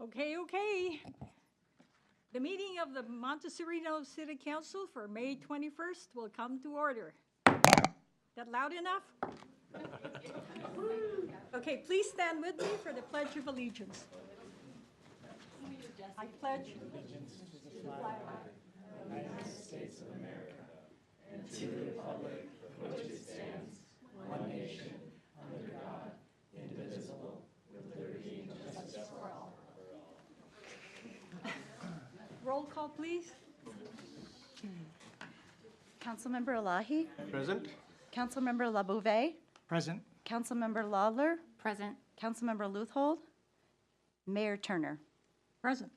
Okay. The meeting of the Monte Sereno City Council for May 21st will come to order. That loud enough? Okay, please stand with me for the Pledge of Allegiance. I pledge allegiance to the flag of the United States of America and to the republic for which it stands, one nation, under God, indivisible, with liberty and justice for all. Roll call, please. Councilmember Elahi. Present. Councilmember LaBouvet. Present. Councilmember Lawler. Present. Councilmember Luthold. Mayor Turner. Present.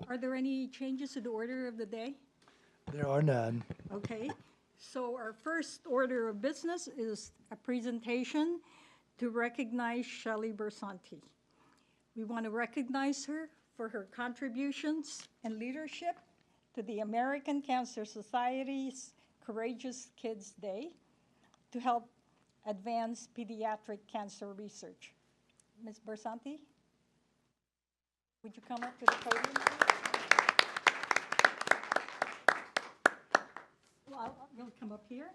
Are there any changes to the order of the day? There are none. Okay, so our first order of business is a presentation to recognize Shelley Bersanti. We want to recognize her for her contributions and leadership to the American Cancer Society's Courageous Kids Day to help advance pediatric cancer research. Ms. Bersanti, would you come up to the podium? Well, we'll come up here.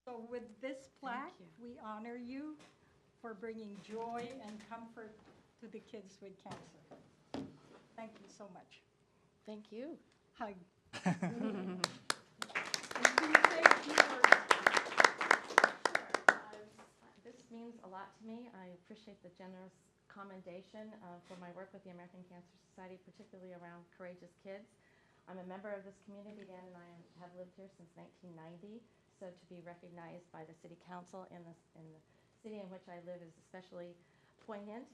So with this plaque, we honor you for bringing joy and comfort to the kids with cancer. Thank you so much. Thank you. Hug. And please say a few words. This means a lot to me. I appreciate the generous commendation for my work with the American Cancer Society, particularly around courageous kids. I'm a member of this community again, and I have lived here since 1990. So to be recognized by the City Council in the city in which I live is especially poignant.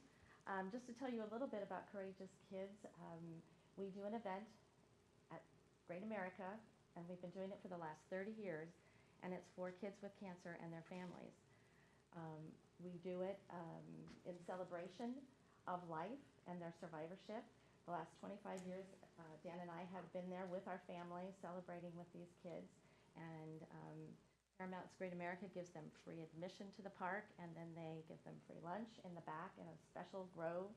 Just to tell you a little bit about Courageous Kids, we do an event at Great America, and we've been doing it for the last 30 years, and it's for kids with cancer and their families. We do it in celebration of life and their survivorship. The last 25 years, Dan and I have been there with our family celebrating with these kids, and Paramount's Great America gives them free admission to the park, and then they give them free lunch in the back in a special grove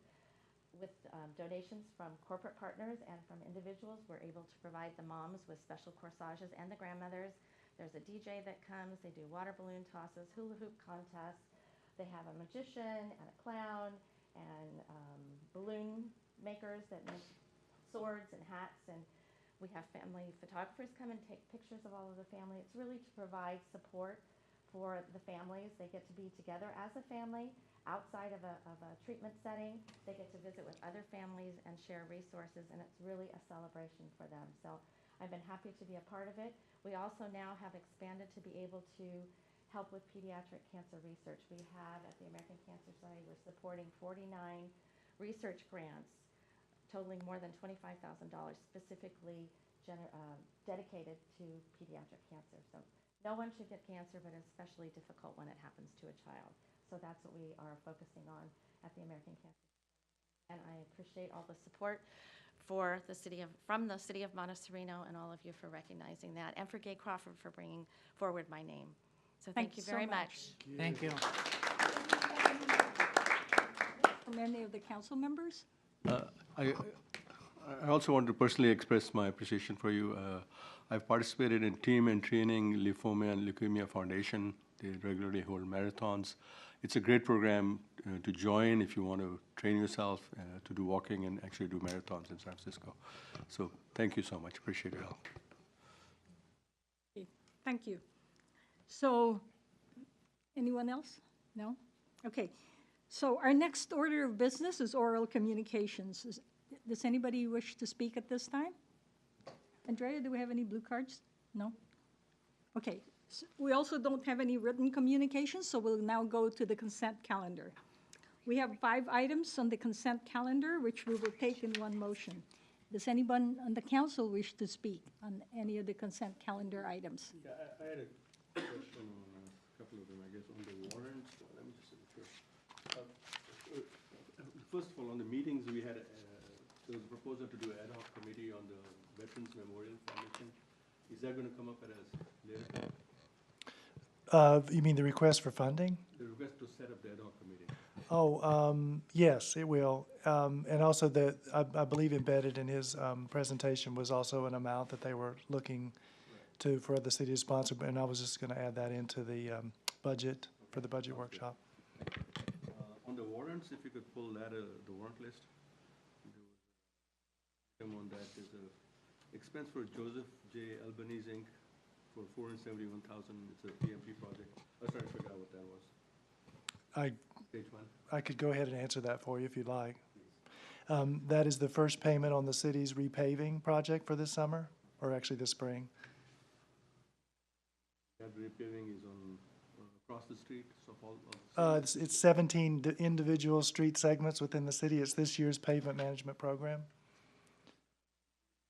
with donations from corporate partners and from individuals. We're able to provide the moms with special corsages and the grandmothers. There's a DJ that comes. They do water balloon tosses, hula hoop contests. They have a magician and a clown and balloon makers that make swords and hats, and we have family photographers come and take pictures of all of the family. It's really to provide support for the families. They get to be together as a family outside of a treatment setting. They get to visit with other families and share resources, and it's really a celebration for them. So I've been happy to be a part of it. We also now have expanded to be able to help with pediatric cancer research. We have, at the American Cancer Society, we're supporting 49 research grants totaling more than $25,000 specifically dedicated to pediatric cancer. So no one should get cancer, but it's especially difficult when it happens to a child. So that's what we are focusing on at the American Cancer Society. And I appreciate all the support from the city of Monte Sereno, and all of you for recognizing that, and for Gay Crawford for bringing forward my name. So thank you very much. Thank you. From any of the council members? I also want to personally express my appreciation for you. I've participated in Team and Training Lymphoma and Leukemia Foundation. They regularly hold marathons. It's a great program to join if you want to train yourself to do walking and actually do marathons in San Francisco. So thank you so much. Appreciate your help. Okay, thank you. So, anyone else? No? Okay. So our next order of business is oral communications. Does anybody wish to speak at this time? Andrea, do we have any blue cards? No? Okay. So we also don't have any written communications, so we'll now go to the consent calendar. We have 5 items on the consent calendar, which we will take in one motion. Does anyone on the council wish to speak on any of the consent calendar items? Yeah, I had a question on a couple of them, I guess, on the warrants. Let me just make sure. First of all, on the meetings, we had there was a proposal to do an ad hoc committee on the Veterans Memorial Foundation. Is that going to come up at a later time? You mean the request for funding? The request to set up the ad hoc committee. Yes, it will. And also I believe embedded in his presentation was also an amount that they were looking to, for the city to sponsor, and I was just going to add that into the budget, for the budget workshop. On the warrants, if you could pull that, the warrant list. On that is a expense for Joseph J. Albanese Inc. for $471,000. It's a PMP project. I was trying to figure out what that was. Page one. I could go ahead and answer that for you if you'd like. That is the first payment on the city's repaving project for this summer, or actually this spring. That repaving is on across the street, so all. It's 17 individual street segments within the city. It's this year's pavement management program.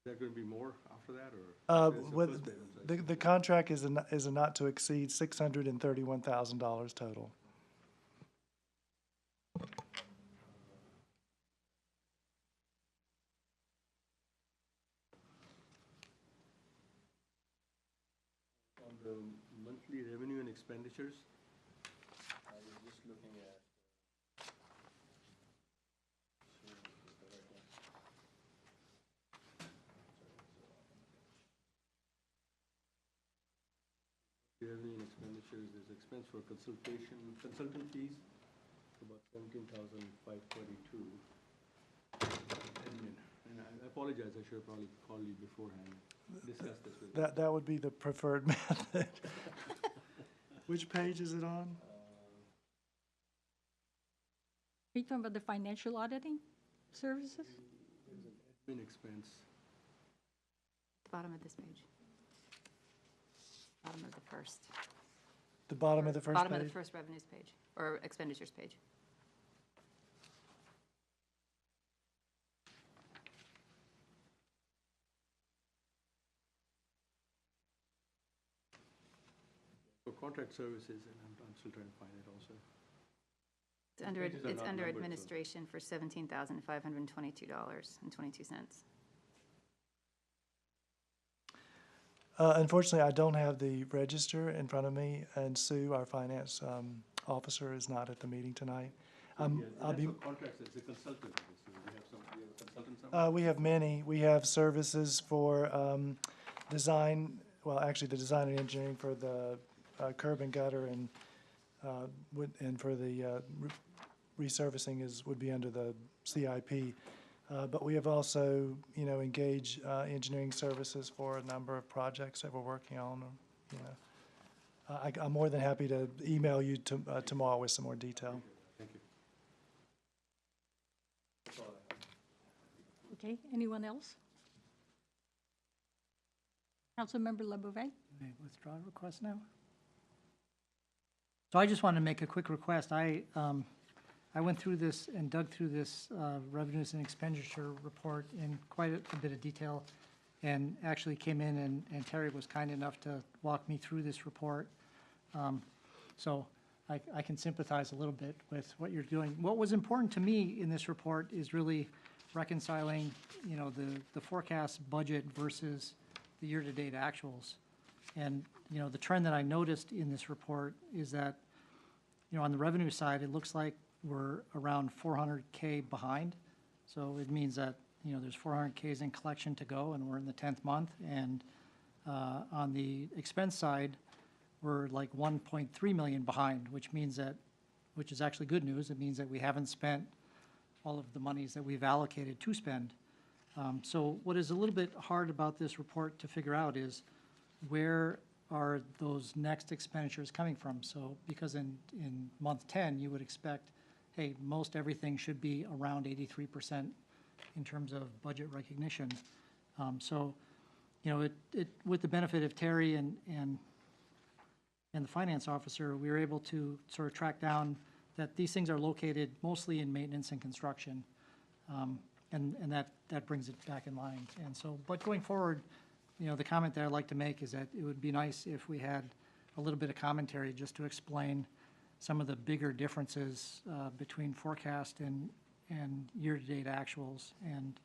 Is there going to be more after that, or? It's the Well, first payment, the contract is a not to exceed $631,000 total. On the monthly revenue and expenditures, I was just looking at. Revenue and expenditures, there's expense for consultant fees, about $17,542. And I apologize, I should have probably called you beforehand, discuss this with you. That would be the preferred method. Which page is it on? Are you talking about the financial auditing services? There's an admin expense. The bottom of this page. Bottom of the first. The bottom of the first Bottom of the page? first revenues page, or expenditures page. For contract services, and I'm still trying to find it also. It's under, pages are it's not under numbered, so- administration for $17,522.22. Unfortunately, I don't have the register in front of me, and Sue, our finance officer, is not at the meeting tonight. I'll That's be. for contracts, it's a consultant, obviously. We have a consultant somewhere? We have many. We have services for design, well, actually, the design and engineering for the curb and gutter and for the resurfacing would be under the CIP. But we have also, engaged engineering services for a number of projects that we're working on, I'm more than happy to email you tomorrow with some more detail. Thank you. That's all I have. Okay, anyone else? Councilmember LeBouvet? May I withdraw a request now? So I just wanted to make a quick request. I went through this and dug through this revenues and expenditure report in quite a bit of detail, and actually came in and Terry was kind enough to walk me through this report. So I can sympathize a little bit with what you're doing. What was important to me in this report is really reconciling, the forecast budget versus the year-to-date actuals. And, the trend that I noticed in this report is that, on the revenue side, it looks like we're around 400K behind. So it means that, there's 400Ks in collection to go, and we're in the 10th month. And on the expense side, we're like 1.3 million behind, which is actually good news. It means that we haven't spent all of the monies that we've allocated to spend. So what is a little bit hard about this report to figure out is where are those next expenditures coming from? So because in month 10, you would expect, hey, most everything should be around 83% in terms of budget recognition. So, with the benefit of Terry and the finance officer, we were able to sort of track down that these things are located mostly in maintenance and construction. And that brings it back in line. And so, but going forward, the comment that I'd like to make is that it would be nice if we had a little bit of commentary just to explain some of the bigger differences between forecast and year-to-date actuals. And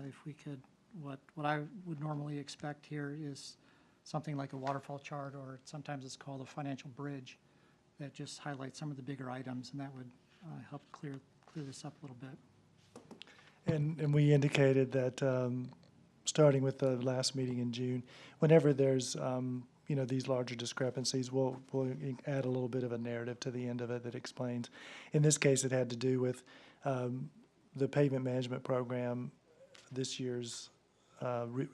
if we could, what I would normally expect here is something like a waterfall chart, or sometimes it's called a financial bridge, that just highlights some of the bigger items, and that would help clear this up a little bit. And we indicated that, starting with the last meeting in June, whenever there's, these larger discrepancies, we'll add a little bit of a narrative to the end of it that explains. In this case, it had to do with the pavement management program, this year's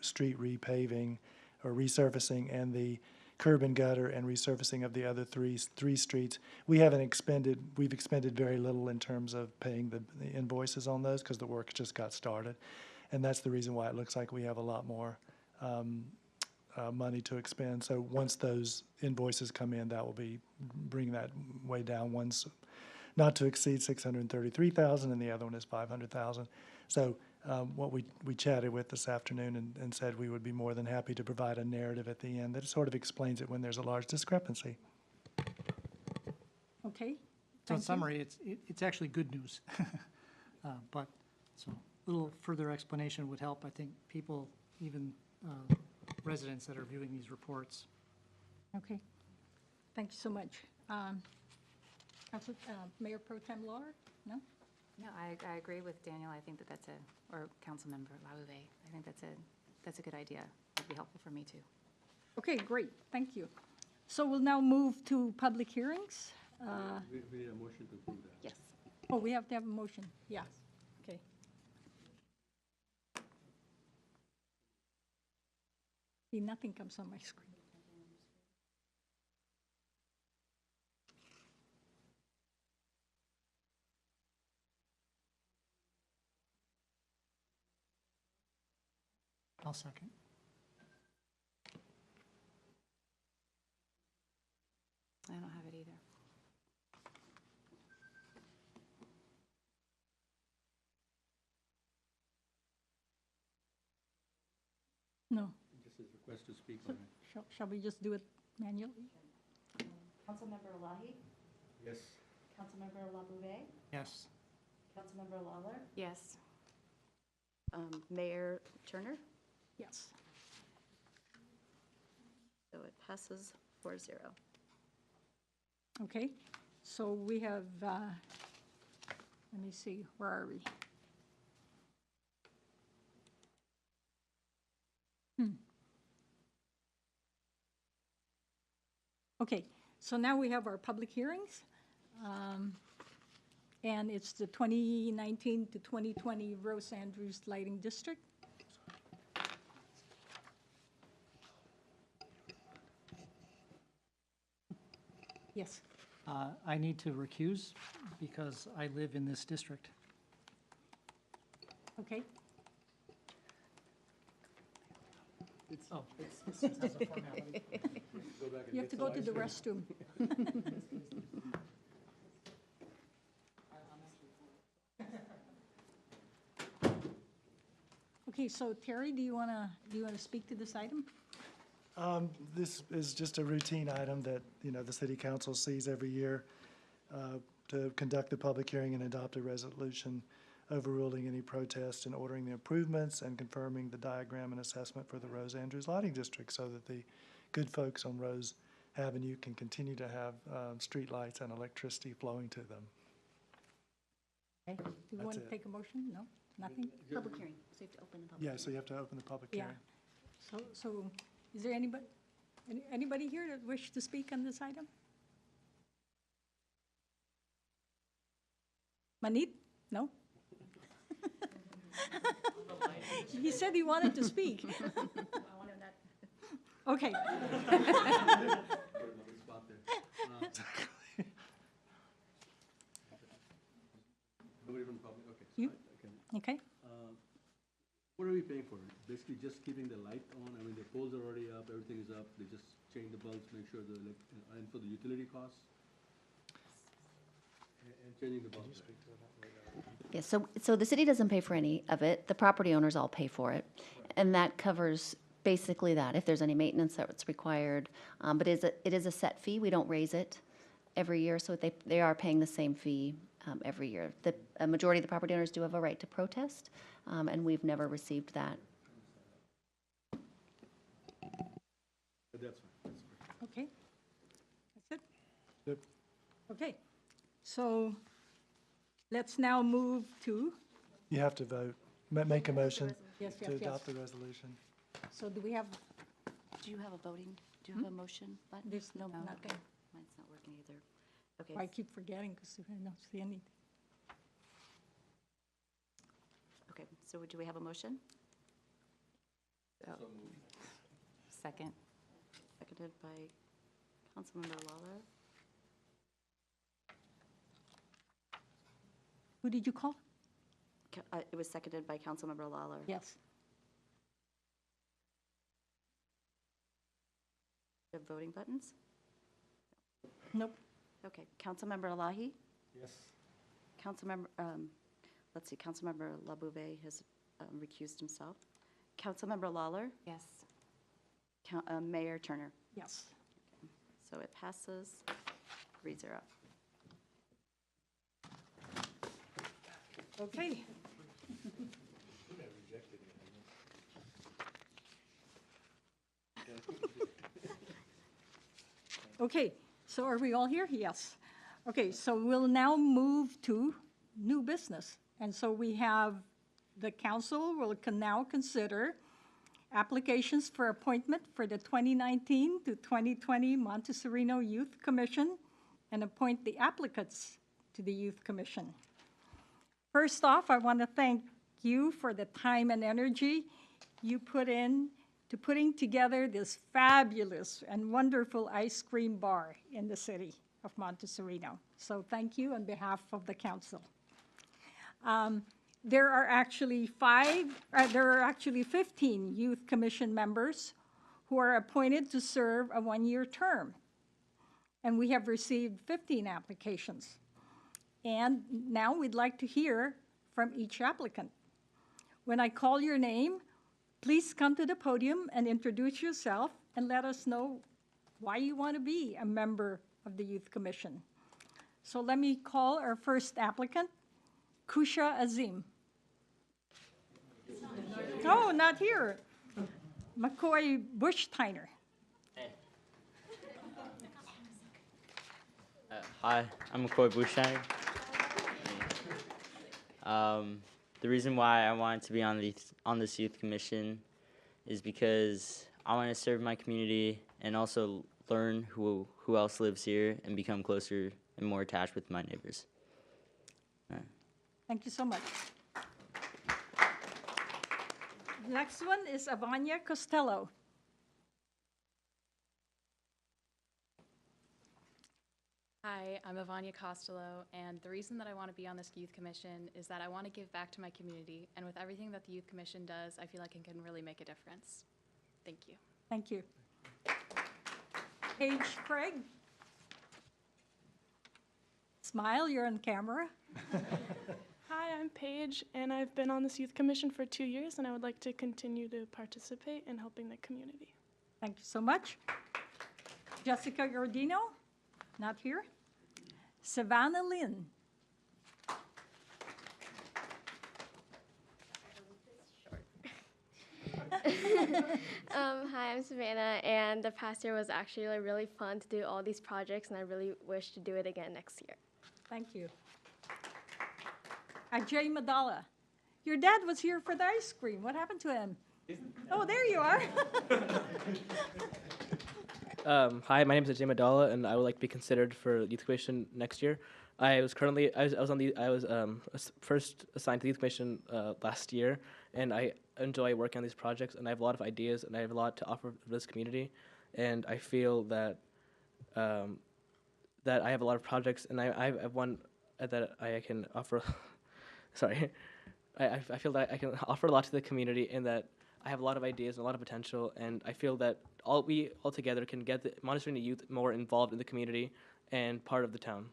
street repaving or resurfacing, and the curb and gutter and resurfacing of the other three streets. We've expended very little in terms of paying the invoices on those because the work just got started. And that's the reason why it looks like we have a lot more money to expend. So once those invoices come in, that will be bring that way down. One's not to exceed $633,000 and the other one is $500,000. So what we chatted with this afternoon and said we would be more than happy to provide a narrative at the end that sort of explains it when there's a large discrepancy. Okay. So in Thank you. summary, it's actually good news. But, so, a little further explanation would help, I think, people, even residents that are viewing these reports. Okay. Thank you so much. Mayor Pro Tem Lawler? No? No, I agree with Daniel. I think that's or Councilmember Lauve. I think that's a good idea. It'd be helpful for me too. Okay, great. Thank you. So we'll now move to public hearings. We need a motion to approve that. Yes. Oh, we have to have a motion. Yeah. Okay. See, nothing comes on my screen. I'll second. I don't have it either. No. Just a request to speak on it. Shall we just do it manually? Councilmember Elahi, Yes. Councilmember Labouvet, Yes. Councilmember Lawler, Yes. Mayor Turner, Yes. so it passes 4-0. Okay. So we have, let me see, where are we? Okay, so now we have our public hearings. And it's the 2019 to 2020 Rose Andrews Lighting District. Yes. I need to recuse because I live in this district. Okay. Oh, it's a formality. You have to go to the restroom. Okay, so Terry, do you want to speak to this item? This is just a routine item that, the city council sees every year to conduct the public hearing and adopt a resolution overruling any protest and ordering the improvements and confirming the diagram and assessment for the Rose Andrews Lighting District so that the good folks on Rose Avenue can continue to have street lights and electricity flowing to them. Okay. Do you want to That's it. take a motion? No? Nothing? Public hearing, so you have to open the public Yeah, hearing. so you have to open the public Yeah. hearing. So is there anybody here that wish to speak on this item? Manit? No? He said he wanted to speak. Okay. Nobody from the public, okay. You? Okay. Okay. What are we paying for? Basically just keeping the light on, I mean, the poles are already up, everything is up, they just change the bulbs, make sure and for the utility costs? And changing the bulbs. Yeah, so the city doesn't pay for any of it. The property owners all pay for it. And that covers basically that, if there's any maintenance that's required. But it is a set fee. We don't raise it every year, so they are paying the same fee every year. A majority of the property owners do have a right to protest, and we've never received that. Yep. Okay, so let's now move to, You have to vote, make a motion yes, to yes, yes. adopt the resolution. So do we have, Do you have a voting, do you have a motion button? this, no, No. nothing. Mine's not working either. Okay, I keep forgetting because I don't see any. okay, so do we have a motion? Second. Seconded by Councilmember Lawler. Who did you call? It was seconded by Councilmember Lawler. Yes. The voting buttons? Nope. Okay, Councilmember Elahi? Yes. Councilmember, let's see, Councilmember Labouve has recused himself. Councilmember Lawler? Yes. Mayor Turner? Yes. So it passes 3-0. Okay. Okay, so are we all here? Yes. Okay, so we'll now move to new business. And so we have, the council can now consider applications for appointment for the 2019 to 2020 Monte Sereno Youth Commission and appoint the applicants to the Youth Commission. First off, I want to thank you for the time and energy you put in to putting together this fabulous and wonderful ice cream bar in the city of Monte Sereno. So thank you on behalf of the council. There are actually 15 Youth Commission members who are appointed to serve a one-year term. And we have received 15 applications. And now we'd like to hear from each applicant. When I call your name, please come to the podium and introduce yourself and let us know why you want to be a member of the Youth Commission. So let me call our first applicant, Kusha Azim. Oh, not here. McCoy Bushsteiner. Hi, I'm McCoy Bushsteiner. The reason why I wanted to be on this youth commission is because I want to serve my community and also learn who else lives here and become closer and more attached with my neighbors. Thank you so much. Next one is Avanya Costello. Hi, I'm Avanya Costello, and the reason that I want to be on this youth commission is that I want to give back to my community, and with everything that the youth commission does, I feel like it can really make a difference. Thank you. Thank you. Paige Craig. Smile, you're on camera. Hi, I'm Paige, and I've been on this youth commission for 2 years, and I would like to continue to participate in helping the community. Thank you so much. Jessica Gordino, not here. Savannah Lynn. Hi, I'm Savannah, and the past year was actually really fun to do all these projects, and I really wish to do it again next year. Thank you. Ajay Madala. Your dad was here for the ice cream. What happened to him? Oh, there you are. Hi, my name is Ajay Madala, and I would like to be considered for Youth Commission next year. I was first assigned to the Youth Commission last year, and I enjoy working on these projects, and I have a lot of ideas, and I have a lot to offer this community, and I feel that that I have a lot of projects, and I have one that I can offer. Sorry, I feel that I can offer a lot to the community, and that I have a lot of ideas and a lot of potential, and I feel that we all together can get the Monte Sereno youth more involved in the community and part of the town.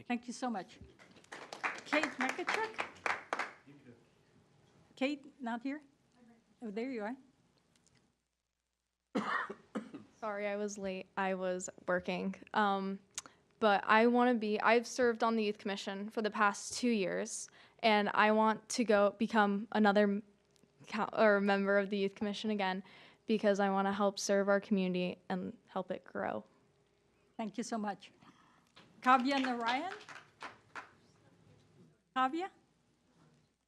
Thank you so much. Kate Mekachuk? Kate, not here? Oh, there you are. Sorry, I was late. I was working. But I've served on the youth commission for the past 2 years, and I want to become another member of the youth commission again, because I want to help serve our community and help it grow. Thank you so much. Kavya Narayan? Kavya?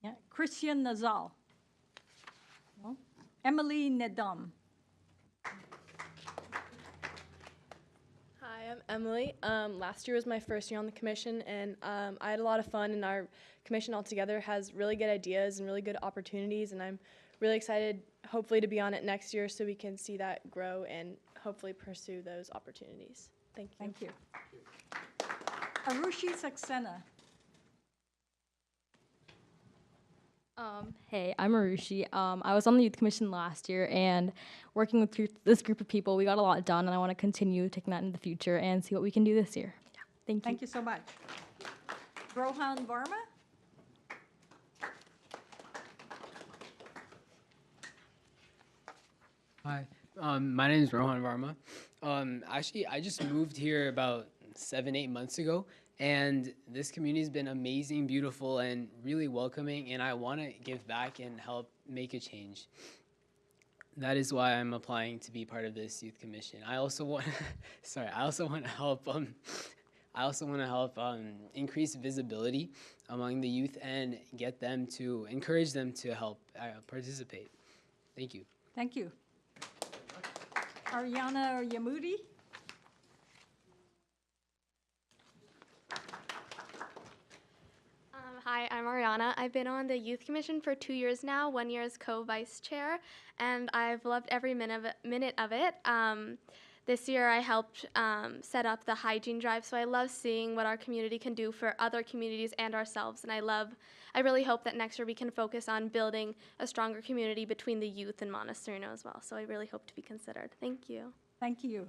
Yeah. Christian Nazal? No. Emily Nedum? Hi, I'm Emily. Last year was my first year on the commission, and I had a lot of fun, and our commission altogether has really good ideas and really good opportunities, and I'm really excited, hopefully, to be on it next year so we can see that grow and hopefully pursue those opportunities. Thank you. Thank you. Arushi Saxena? Hey, I'm Arushi. I was on the Youth Commission last year, and working with this group of people, we got a lot done, and I want to continue taking that into the future and see what we can do this year. Yeah. Thank you. Thank you so much. Rohan Varma? Hi, my name is Rohan Varma. Actually, I just moved here about 7-8 months ago, and this community has been amazing, beautiful, and really welcoming, and I want to give back and help make a change. That is why I'm applying to be part of this youth commission. I also want, I also want to help. Increase visibility among the youth and encourage them to help participate. Thank you. Thank you. Ariana Yamudi? Hi, I'm Ariana. I've been on the Youth Commission for 2 years now, 1 year as co-vice chair, and I've loved every minute of it. This year I helped set up the hygiene drive, so I love seeing what our community can do for other communities and ourselves, and I really hope that next year we can focus on building a stronger community between the youth and Monte Sereno as well, so I really hope to be considered. Thank you. Thank you.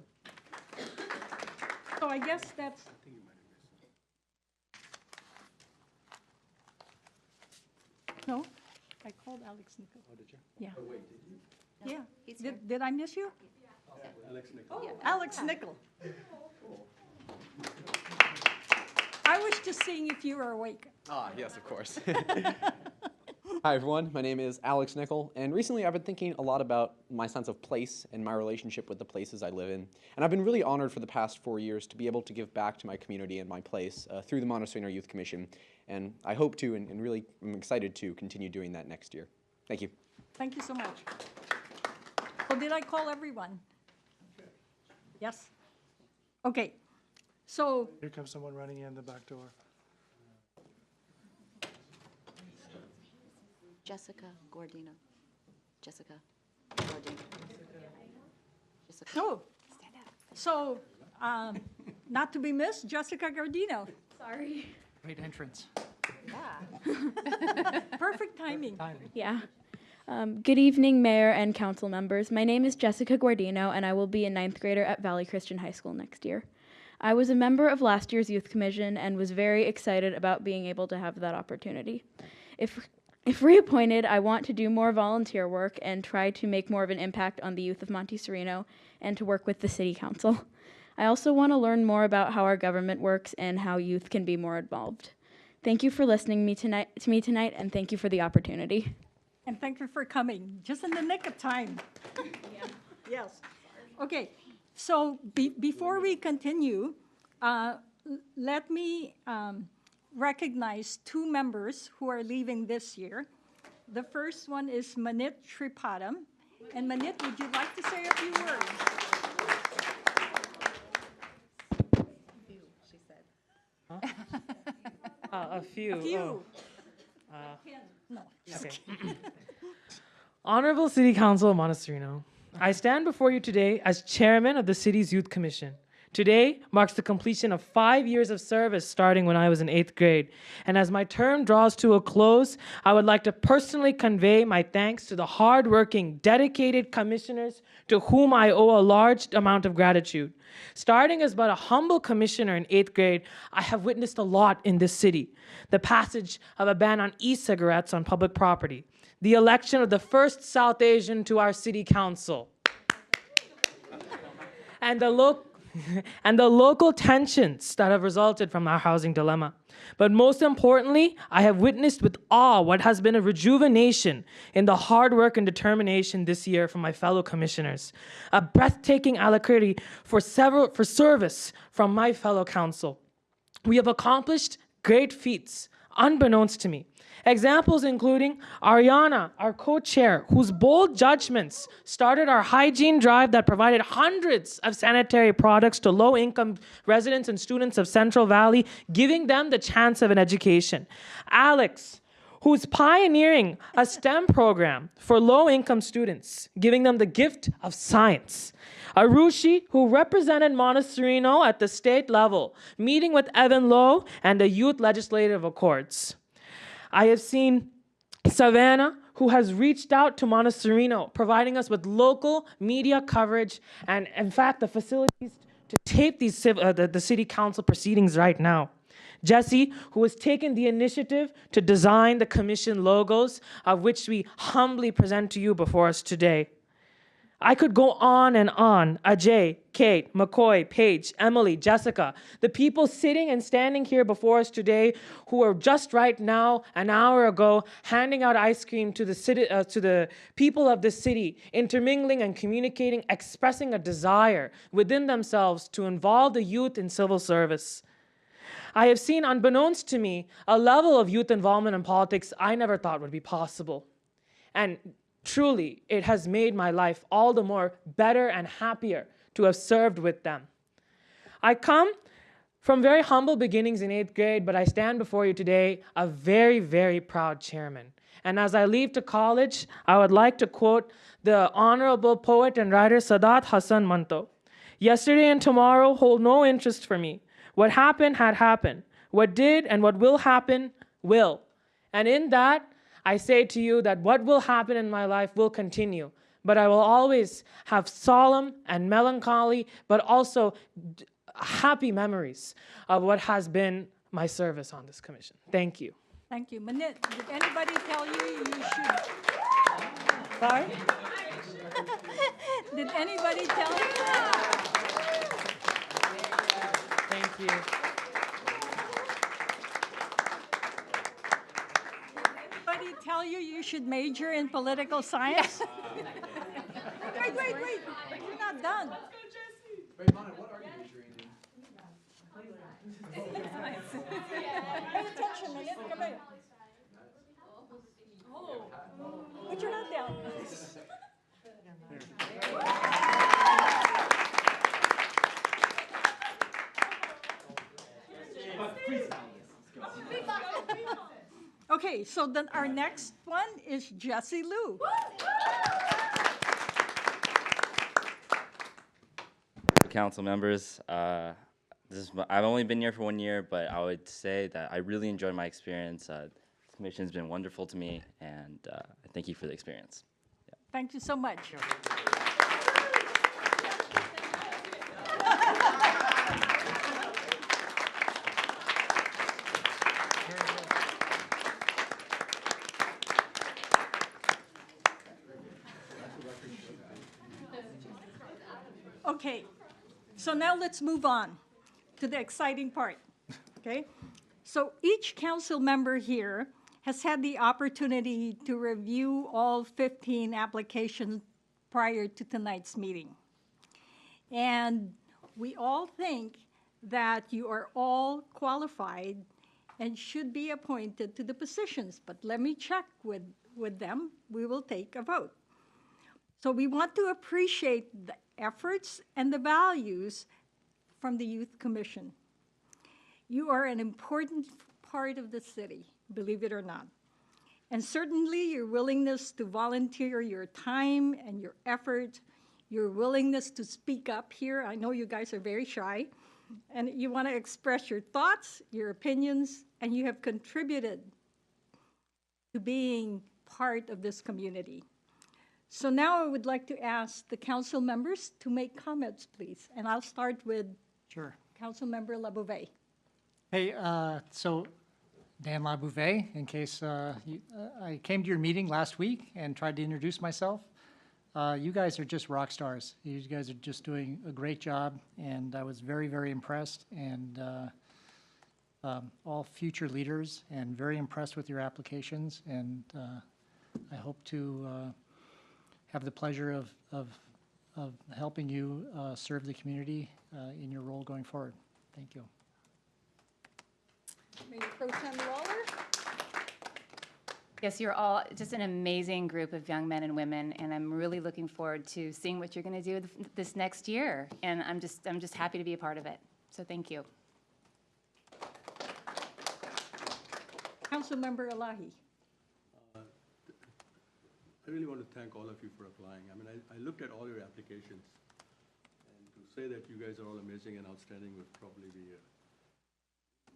So I guess that's... No, I called Alex Nickel. Oh, did you? Yeah. Oh, wait, did you? Yeah. Did I miss you? Alex Nickel. Oh, Alex Nickel. I was just seeing if you were awake. Yes, of course. Hi, everyone. My name is Alex Nickel, and recently I've been thinking a lot about my sense of place and my relationship with the places I live in. And I've been really honored for the past 4 years to be able to give back to my community and my place through the Monte Sereno Youth Commission. And I hope to, and really I'm excited to continue doing that next year. Thank you. Thank you so much. So did I call everyone? Yes? Okay. So Here comes someone running in the back door. Jessica Gordino. Jessica Gordino. Jessica. Oh, so not to be missed, Jessica Gardino. Sorry. Great entrance. Yeah. Perfect timing. Yeah. Good evening, Mayor and council members. My name is Jessica Guardino, and I will be a 9th grader at Valley Christian High School next year. I was a member of last year's Youth Commission and was very excited about being able to have that opportunity. If reappointed, I want to do more volunteer work and try to make more of an impact on the youth of Monte Sereno and to work with the City Council. I also want to learn more about how our government works and how youth can be more involved. Thank you for listening to me tonight, and thank you for the opportunity. And thank you for coming, just in the nick of time. Yeah. Yes. Okay, so before we continue, let me recognize 2 members who are leaving this year. The first one is Manit Tripadam. And Manit, would you like to say a few words? She said. A few. A few. No. Okay. Honorable City Council of Monte Sereno, I stand before you today as chairman of the city's Youth Commission. Today marks the completion of 5 years of service starting when I was in 8th grade. And as my term draws to a close, I would like to personally convey my thanks to the hardworking, dedicated commissioners to whom I owe a large amount of gratitude. Starting as but a humble commissioner in 8th grade, I have witnessed a lot in this city. The passage of a ban on e-cigarettes on public property, the election of the first South Asian to our city council, and the local tensions that have resulted from our housing dilemma. But most importantly, I have witnessed with awe what has been a rejuvenation in the hard work and determination this year from my fellow commissioners, a breathtaking alacrity for service from my fellow council, we have accomplished great feats, unbeknownst to me. Examples including Ariana, our co-chair, whose bold judgments started our hygiene drive that provided hundreds of sanitary products to low-income residents and students of Central Valley, giving them the chance of an education. Alex, who's pioneering a STEM program for low-income students, giving them the gift of science. Arushi, who represented Monte Sereno at the state level, meeting with Evan Lowe and the Youth Legislative Accords. I have seen Savannah, who has reached out to Monte Sereno, providing us with local media coverage and, in fact, the facilities to tape these the city council proceedings right now. Jesse, who has taken the initiative to design the commission logos, of which we humbly present to you before us today. I could go on and on. Ajay, Kate, McCoy, Paige, Emily, Jessica, the people sitting and standing here before us today who are just right now, an hour ago, handing out ice cream to the people of the city, intermingling and communicating, expressing a desire within themselves to involve the youth in civil service. I have seen, unbeknownst to me, a level of youth involvement in politics I never thought would be possible. And truly, it has made my life all the more better and happier to have served with them. I come from very humble beginnings in 8th grade, but I stand before you today a very, very proud chairman. And as I leave to college, I would like to quote the honorable poet and writer Sadat Hasan Manto. Yesterday and tomorrow hold no interest for me. What happened had happened. What did and what will happen will. And in that, I say to you that what will happen in my life will continue, but I will always have solemn and melancholy, but also happy memories of what has been my service on this commission. Thank you. Thank you. Manit, did anybody tell you you should? Sorry? Did anybody tell you? Thank you. Tell you you should major in political science? Wait. You're not done. Let's go, Jesse. Wait, Mona, what are you majoring in? Pay attention, Minute. Come here. Oh. But you're not down. Okay, so then our next one is Jessie Lou. Council members, I've only been here for 1 year, but I would say that I really enjoyed my experience. The commission's been wonderful to me, and I thank you for the experience. Yeah. Thank you so much. Okay, so now let's move on to the exciting part, okay? So each council member here has had the opportunity to review all 15 applications prior to tonight's meeting. And we all think that you are all qualified and should be appointed to the positions, but let me check with them. We will take a vote. So we want to appreciate the efforts and the values from the Youth Commission. You are an important part of the city, believe it or not. And certainly your willingness to volunteer your time and your effort, your willingness to speak up here. I know you guys are very shy, and you want to express your thoughts, your opinions, and you have contributed to being part of this community. So now I would like to ask the council members to make comments, please. And I'll start with Council Member Labouvet. Hey, so Dan Labouvet, in case I came to your meeting last week and tried to introduce myself. You guys are just rock stars. You guys are just doing a great job, and I was very, very impressed, and all future leaders, and very impressed with your applications, and I hope to have the pleasure of helping you serve the community in your role going forward. Thank you. Pro Tem Lawler? Yes, you're all just an amazing group of young men and women, and I'm really looking forward to seeing what you're going to do this next year. And I'm just happy to be a part of it. So thank you. Councilmember Elahi. I really want to thank all of you for applying. I mean, I looked at all your applications, and to say that you guys are all amazing and outstanding would probably be,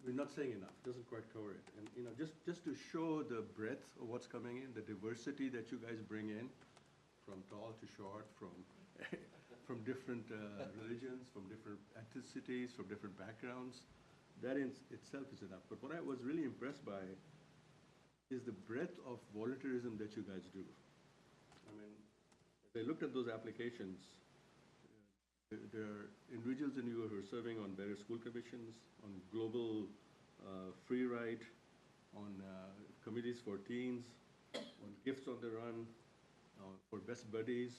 we're not saying enough, doesn't quite cover it. And, you know, just to show the breadth of what's coming in, the diversity that you guys bring in, from tall to short, from from different religions, from different ethnicities, from different backgrounds, that in itself is enough. But what I was really impressed by is the breadth of volunteerism that you guys do. I mean, as I looked at those applications, there are individuals in you who are serving on various school commissions, on global free ride, on committees for teens, on Gifts on the Run, for Best Buddies.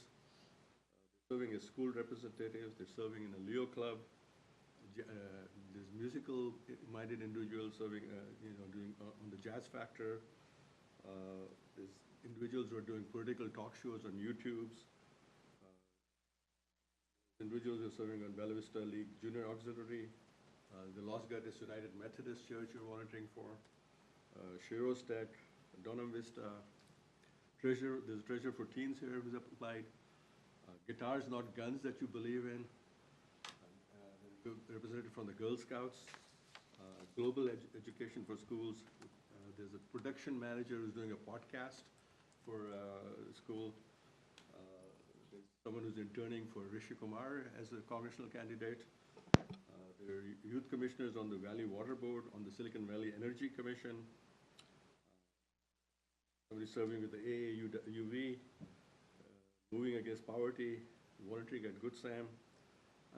They're serving as school representatives. They're serving in a Leo club. There's musical-minded individuals serving, doing on the Jazz Factor. There's individuals who are doing political talk shows on YouTubes. Individuals who are serving on Bella Vista League Junior Auxiliary. The Los Gatos United Methodist Church you're volunteering for. Shiro's Tech, Donham Vista. There's a treasure for teens here who's applied. Guitars Not Guns that you believe in. Representative from the Girl Scouts. Global education for schools. There's a production manager who's doing a podcast for school. There's someone who's interning for Rishi Kumar as a congressional candidate. There are youth commissioners on the Valley Water Board, on the Silicon Valley Energy Commission. Somebody serving with the AAUV, moving against poverty, volunteering at Good Sam.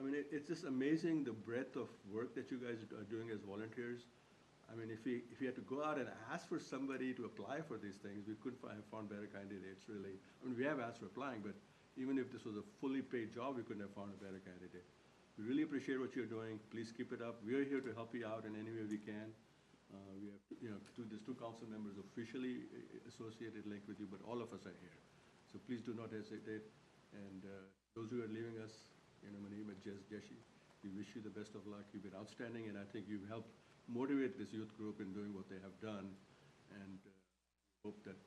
I mean, it's just amazing the breadth of work that you guys are doing as volunteers. I mean, if you had to go out and ask for somebody to apply for these things, we couldn't have found better candidates, really. I mean, we have asked for applying, but even if this was a fully paid job, we couldn't have found a better candidate. We really appreciate what you're doing. Please keep it up. We're here to help you out in any way we can. We have, there's two council members officially associated, linked with you, but all of us are here. So please do not hesitate. And those who are leaving us, my name is Jeshi. We wish you the best of luck. You've been outstanding, and I think you've helped motivate this youth group in doing what they have done. And hope that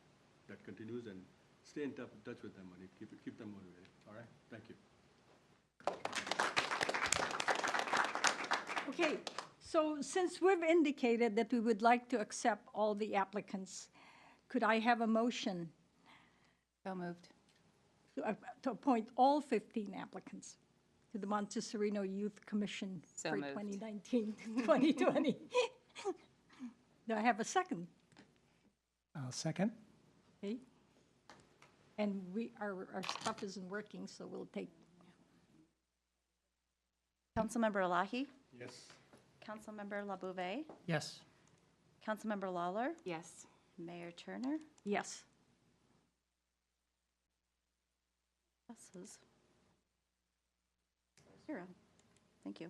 continues, and stay in touch with them, and keep them motivated. All right? Thank you. Okay, so since we've indicated that we would like to accept all the applicants, could I have a motion So moved. to appoint all 15 applicants to the Monte Sereno Youth Commission So for moved. 2019-2020? Do I have a second? I'll second. Okay. And our stuff isn't working, so we'll take. Councilmember Elahi, Yes. Councilmember Labouve, Yes. Councilmember Lawler, Yes. Mayor Turner. Yes. Passes 0. Thank you.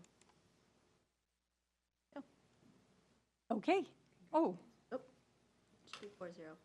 Okay. Oh, Should be 4-0.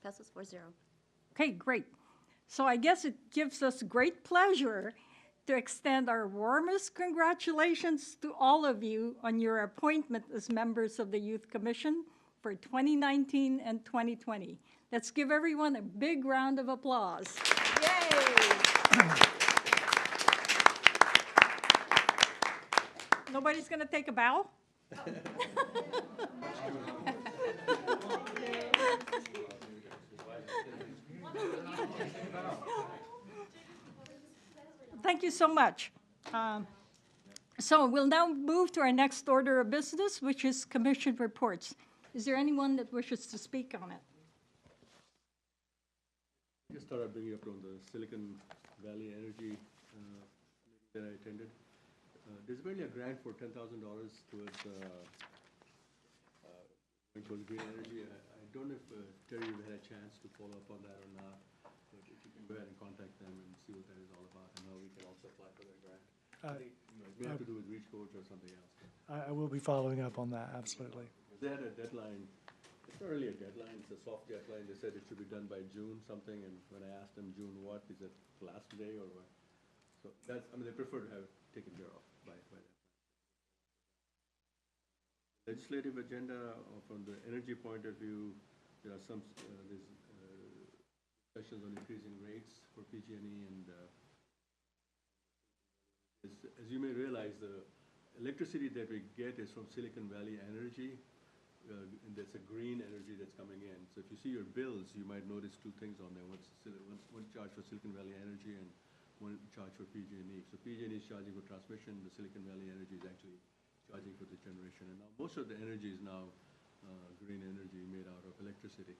Passes 4-0. okay, great. So I guess it gives us great pleasure to extend our warmest congratulations to all of you on your appointment as members of the Youth Commission for 2019 and 2020. Let's give everyone a big round of applause. Yay! Nobody's going to take a bow? Thank you so much. So we'll now move to our next order of business, which is commission reports. Is there anyone that wishes to speak on it? Just thought I'd bring you up on the Silicon Valley Energy that I attended. There's apparently a grant for $10,000 towards green energy. I don't know if Terry, you had a chance to follow up on that or not, but if you can go ahead and contact them and see what that is all about and how we can also apply for that grant. I think it may have to do with Reach Coach or something else. I will be following up on that, absolutely. They had a deadline. It's not really a deadline, it's a soft deadline. They said it should be done by June something, and when I asked them June what, is it last day or what? So that's, I mean, they prefer to have it taken care of by that. Legislative agenda, from the energy point of view, there are some, discussions on increasing rates for PG&E, and as you may realize, the electricity that we get is from Silicon Valley Energy, and that's a green energy that's coming in. So if you see your bills, you might notice two things on there. One charge for Silicon Valley Energy and one charge for PG&E. So PG&E is charging for transmission, the Silicon Valley Energy is actually charging for the generation. And now most of the energy is now green energy made out of electricity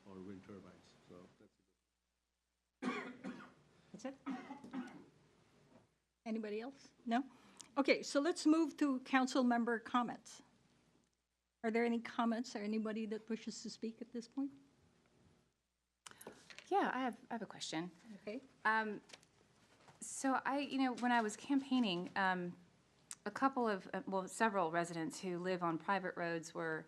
or wind turbines. So That's it? Anybody else? No? Okay, so let's move to council member comments. Are there any comments or anybody that wishes to speak at this point? Yeah, I have a question. Okay. So when I was campaigning, a couple of, several residents who live on private roads were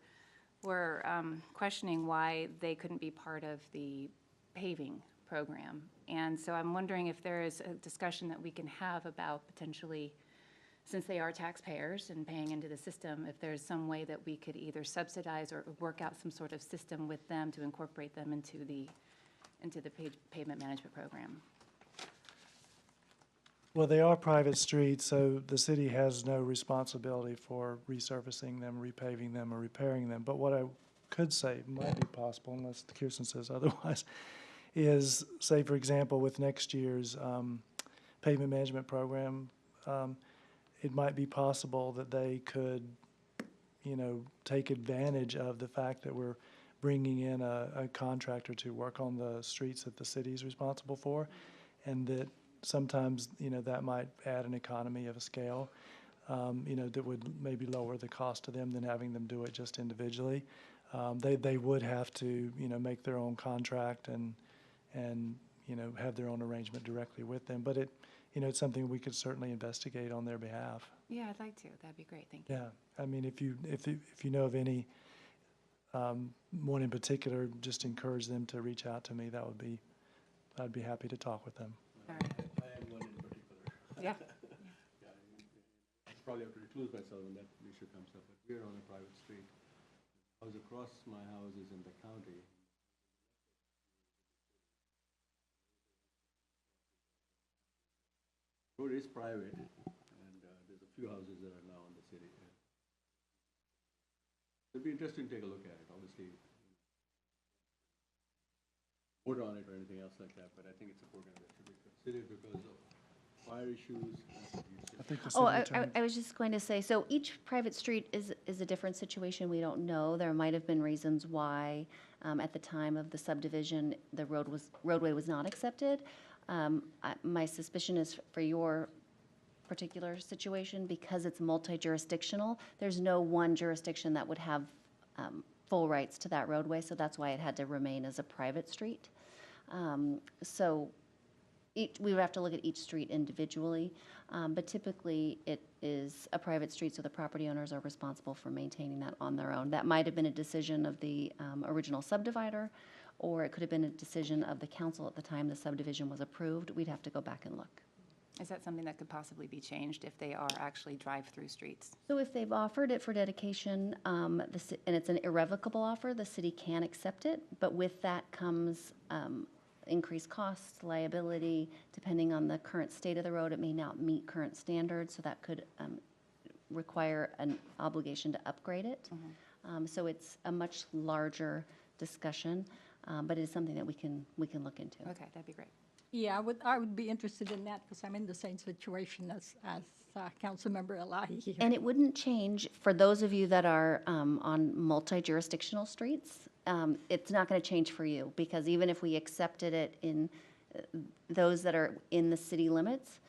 questioning why they couldn't be part of the paving program. And so I'm wondering if there is a discussion that we can have about potentially, since they are taxpayers and paying into the system, if there's some way that we could either subsidize or work out some sort of system with them to incorporate them into the pavement management program. Well, they are private streets, so the city has no responsibility for resurfacing them, repaving them, or repairing them. But what I could say might be possible, unless Kirsten says otherwise, is, say, for example, with next year's pavement management program, it might be possible that they could, take advantage of the fact that we're bringing in a contractor to work on the streets that the city is responsible for, and that sometimes, that might add an economy of a scale, that would maybe lower the cost to them than having them do it just individually. They would have to, make their own contract and have their own arrangement directly with them. But it's something we could certainly investigate on their behalf. Yeah, I'd like to. That'd be great. Thank you. Yeah, I mean, if you know of any one in particular, just encourage them to reach out to me. I'd be happy to talk with them. All right. I am one in particular. Yeah. I probably have to recluse myself when that issue comes up, but we're on a private street. I was across my house is in the county. Road is private, and there's a few houses that are now in the city. It'd be interesting to take a look at it, obviously. Vote on it or anything else like that, but I think it's a program that should be considered because of fire issues. I think the Oh, city attorney. I was just going to say, so each private street is a different situation. We don't know. There might have been reasons why, at the time of the subdivision, the roadway was not accepted. My suspicion is for your particular situation, because it's multi-jurisdictional, there's no one jurisdiction that would have full rights to that roadway, so that's why it had to remain as a private street. So we would have to look at each street individually, but typically it is a private street, so the property owners are responsible for maintaining that on their own. That might have been a decision of the original subdivider, or it could have been a decision of the council at the time the subdivision was approved. We'd have to go back and look. Is that something that could possibly be changed if they are actually drive-through streets? So if they've offered it for dedication, and it's an irrevocable offer, the city can accept it, but with that comes increased costs, liability. Depending on the current state of the road, it may not meet current standards, so that could require an obligation to upgrade it. So it's a much larger discussion. but it is something that we can look into. Okay, that'd be great. Yeah, I would be interested in that because I'm in the same situation as Councilmember Elahi here. And it wouldn't change for those of you that are on multi-jurisdictional streets. It's not going to change for you because even if we accepted it in those that are in the city limits,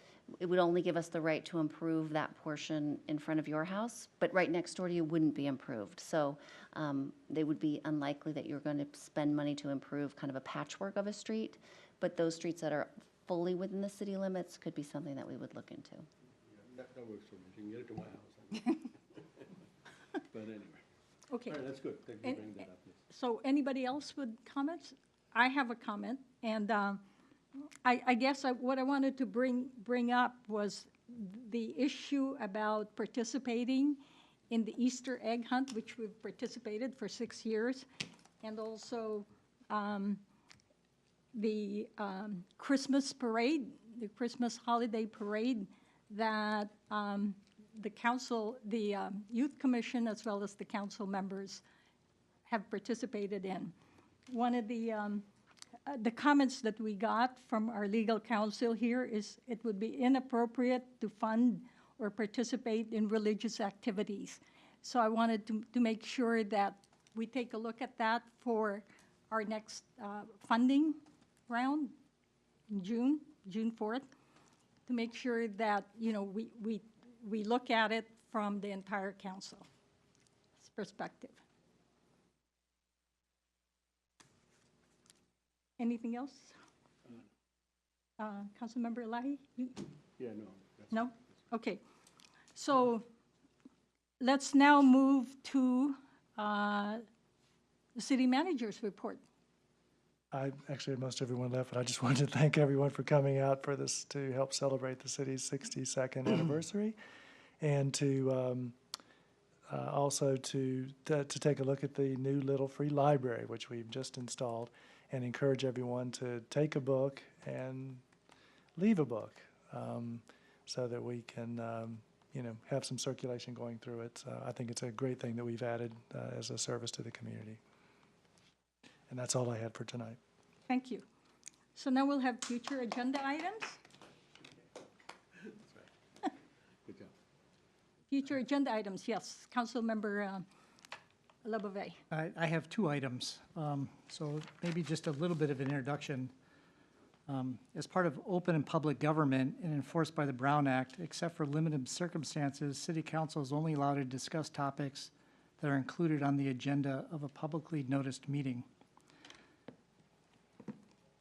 it would only give us the right to improve that portion in front of your house, but right next door to you wouldn't be improved. So they would be unlikely that you're going to spend money to improve kind of a patchwork of a street, but those streets that are fully within the city limits could be something that we would look into. That works for me. You can get it to my house. But anyway. Okay. All right, that's good. Thank you for bringing that up. Yes. So anybody else with comments? I have a comment, and I guess what I wanted to bring up was the issue about participating in the Easter egg hunt, which we've participated for 6 years, and also the Christmas parade, the Christmas holiday parade that the council, the youth commission, as well as the council members have participated in. One of the comments that we got from our legal counsel here is it would be inappropriate to fund or participate in religious activities. So I wanted to make sure that we take a look at that for our next funding round in June 4th, to make sure that, you know, we look at it from the entire council's perspective. Anything else? Councilmember Elahi? Yeah, no. No? Okay. So let's now move to the city manager's report. I actually, most everyone left, but I just wanted to thank everyone for coming out for this to help celebrate the city's 62nd anniversary, and to also to take a look at the new Little Free Library, which we've just installed, and encourage everyone to take a book and leave a book, so that we can you know, have some circulation going through it. I think it's a great thing that we've added as a service to the community. And that's all I had for tonight. Thank you. So now we'll have future agenda items. Good job. Future agenda items, yes. Councilmember Lebovay. I have 2 items, so maybe just a little bit of an introduction. As part of open and public government and enforced by the Brown Act, except for limited circumstances, City Council is only allowed to discuss topics that are included on the agenda of a publicly noticed meeting.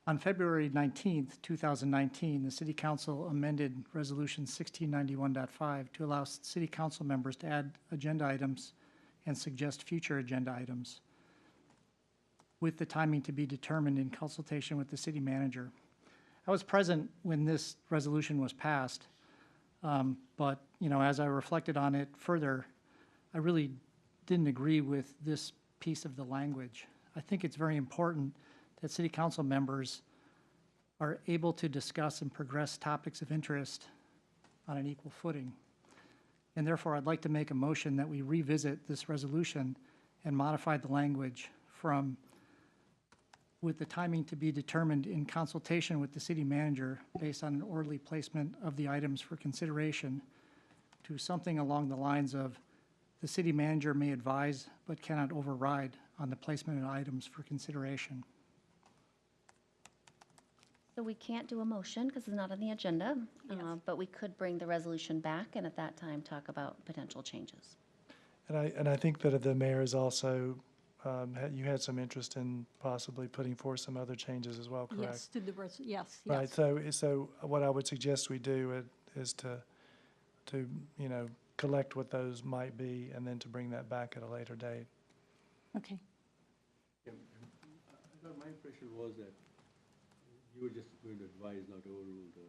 On February 19th, 2019, the City Council amended Resolution 1691.5 to allow City Council members to add agenda items and suggest future agenda items, with the timing to be determined in consultation with the city manager. I was present when this resolution was passed, but you know, as I reflected on it further, I really didn't agree with this piece of the language. I think it's very important that city council members are able to discuss and progress topics of interest on an equal footing. And therefore, I'd like to make a motion that we revisit this resolution and modify the language from with the timing to be determined in consultation with the city manager based on an orderly placement of the items for consideration to something along the lines of the city manager may advise but cannot override on the placement of items for consideration. So we can't do a motion because it's not on the agenda, but we could bring the resolution back and at that time talk about potential changes. And I think that the mayor is also, you had some interest in possibly putting forth some other changes as well, correct? Yes, to the, yes. Right, so what I would suggest we do is to you know, collect what those might be and then to bring that back at a later date. Okay. Yeah, I thought my impression was that you were just going to advise, not overrule the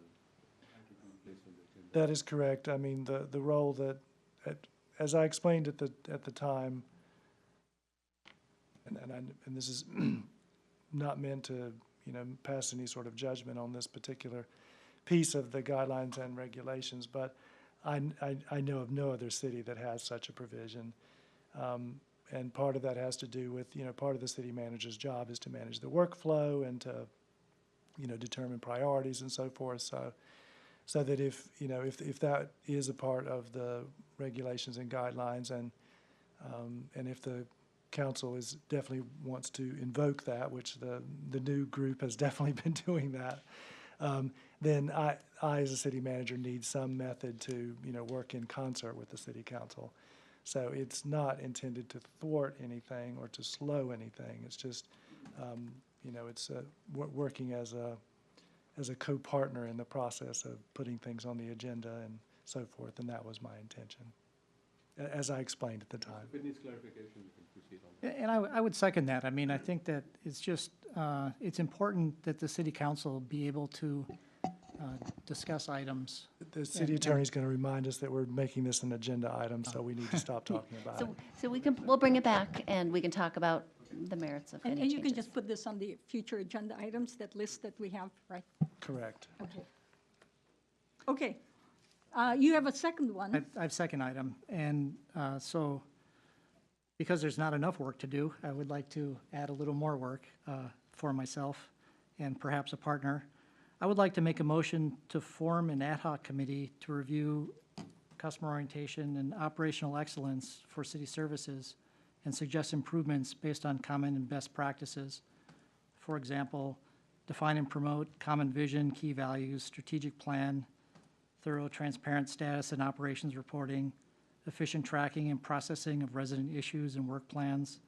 article placed on the agenda. That is correct. I mean, the role that, as I explained at the time, and this is not meant to, you know, pass any sort of judgment on this particular piece of the guidelines and regulations, but I know of no other city that has such a provision. And part of that has to do with, part of the city manager's job is to manage the workflow and to, determine priorities and so forth. So that if that is a part of the regulations and guidelines, and if the council definitely wants to invoke that, which the new group has definitely been doing that, then I as a city manager need some method to work in concert with the city council. So it's not intended to thwart anything or to slow anything. It's just it's working as a co-partner in the process of putting things on the agenda and so forth, and that was my intention, as I explained at the time. If it needs clarification, we can proceed on that. And I would second that. I mean, I think that it's just, it's important that the city council be able to discuss items. The city attorney's going to remind us that we're making this an agenda item, so we need to stop talking about it. So we'll bring it back, and we can talk about the merits of any And changes. you can just put this on the future agenda items, that list that we have, right? Correct. Okay. Okay. You have a second one. I have second item, and so because there's not enough work to do, I would like to add a little more work for myself and perhaps a partner. I would like to make a motion to form an ad hoc committee to review customer orientation and operational excellence for city services and suggest improvements based on common and best practices. For example, define and promote common vision, key values, strategic plan, thorough, transparent status and operations reporting, efficient tracking and processing of resident issues and work plans,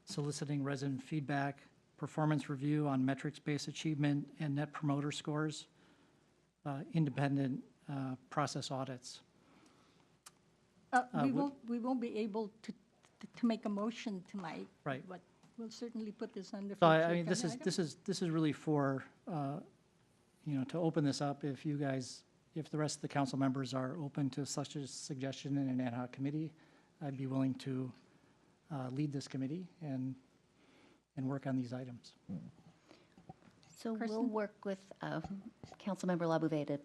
soliciting resident feedback, performance review on metrics-based achievement and net promoter scores, independent process audits. We won't be able to make a motion tonight. Right. But we'll certainly put this on the So future I mean, this agenda is really for, to open this up if you guys, if the rest of the council members are open to such a suggestion in an ad hoc committee, I'd be willing to lead this committee and work on these items. So we'll work with Councilmember Labouvet to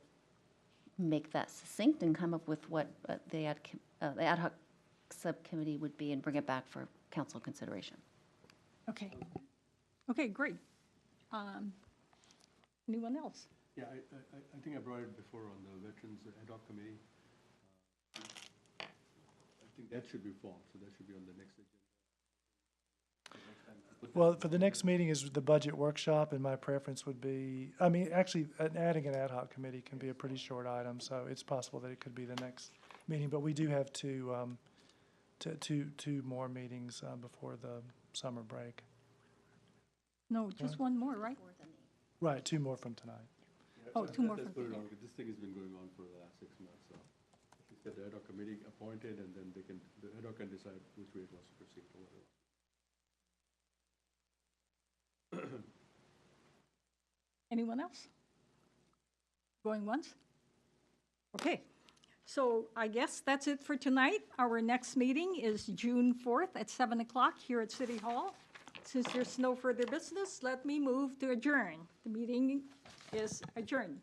make that succinct and come up with what the ad hoc subcommittee would be and bring it back for council consideration. Okay. Okay, great. Anyone else? Yeah, I think I brought it before on the Veterans Ad hoc Committee. I think that should be formed, so that should be on the next agenda. Well, for the next meeting is the budget workshop, and my preference would be, actually, adding an ad hoc committee can be a pretty short item, so it's possible that it could be the next meeting, but we do have two more meetings before the summer break. No, just one more, right? Right, two more from tonight. Oh, two more Let's from put it tonight. on, because this thing has been going on for the last 6 months, so let's get the ad hoc committee appointed, and then the ad hoc can decide which way it wants to proceed or whatever. Anyone else? Going once? Okay, so I guess that's it for tonight. Our next meeting is June 4th at 7 o'clock here at City Hall. Since there's no further business, let me move to adjourn. The meeting is adjourned.